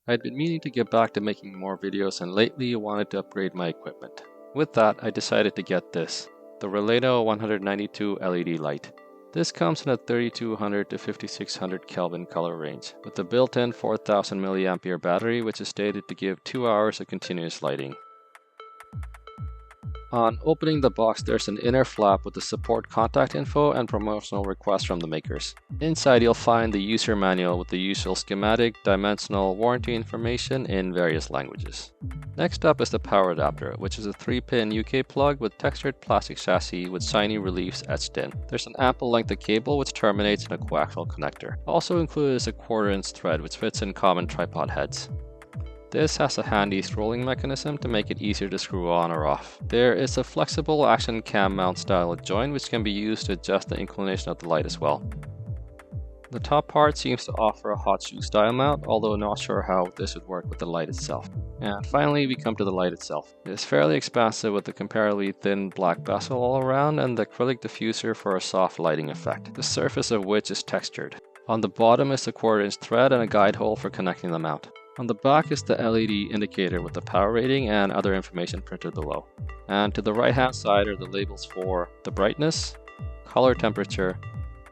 I'd been meaning to get back to making more videos and lately wanted to upgrade my equipment. With that, I decided to get this, the Raleno 192 LED light. This comes in a 3200 to 5600 Kelvin color range, with a built-in 4000 mAh battery which is stated to give 2 hours of continuous lighting. On opening the box, there's an inner flap with the support contact info and promotional requests from the makers. Inside, you'll find the user manual with the usual schematic, dimensional, warranty information in various languages. Next up is the power adapter, which is a 3-pin UK plug with textured plastic chassis with shiny reliefs etched in. There's an ample length of cable which terminates in a coaxial connector. Also included is a 1/4" thread which fits in common tripod heads. This has a handy scrolling mechanism to make it easier to screw on or off. There is a flexible action cam mount style joint which can be used to adjust the inclination of the light as well. The top part seems to offer a hot shoe style mount, although not sure how this would work with the light itself. And finally we come to the light itself. It is fairly expansive with a comparatively thin black bezel all around and the acrylic diffuser for a soft lighting effect, the surface of which is textured. On the bottom is a 1/4" thread and a guide hole for connecting the mount. On the back is the LED indicator with the power rating and other information printed below. And to the right hand side are the labels for the brightness, color temperature,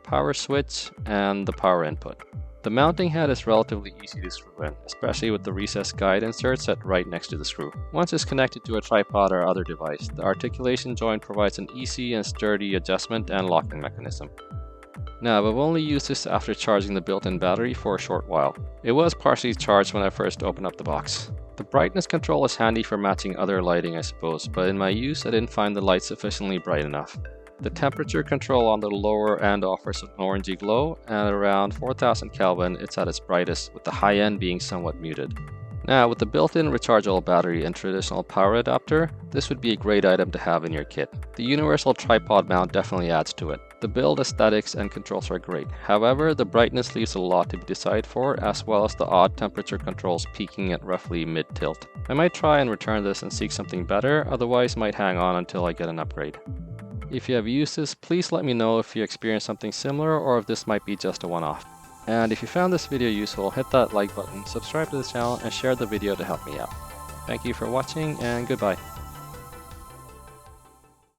power switch, and the power input. The mounting head is relatively easy to screw in, especially with the recessed guide insert set right next to the screw. Once it's connected to a tripod or other device, the articulation joint provides an easy and sturdy adjustment and locking mechanism. Now, I've only used this after charging the built-in battery for a short while. It was partially charged when I first opened up the box. The brightness control is handy for matching other lighting, I suppose, but in my use I didn't find the light sufficiently bright enough. The temperature control on the lower end offers an orangey glow, and at around 4000 Kelvin it's at its brightest, with the high end being somewhat muted. Now, with the built-in rechargeable battery and traditional power adapter, this would be a great item to have in your kit. The universal tripod mount definitely adds to it. The build aesthetics and controls are great, however the brightness leaves a lot to be decided for, as well as the odd temperature controls peaking at roughly mid-tilt. I might try and return this and seek something better, otherwise might hang on until I get an upgrade. If you have used this, please let me know if you experienced something similar or if this might be just a one-off. And if you found this video useful, hit that like button, subscribe to the channel, and share the video to help me out. Thank you for watching, and goodbye.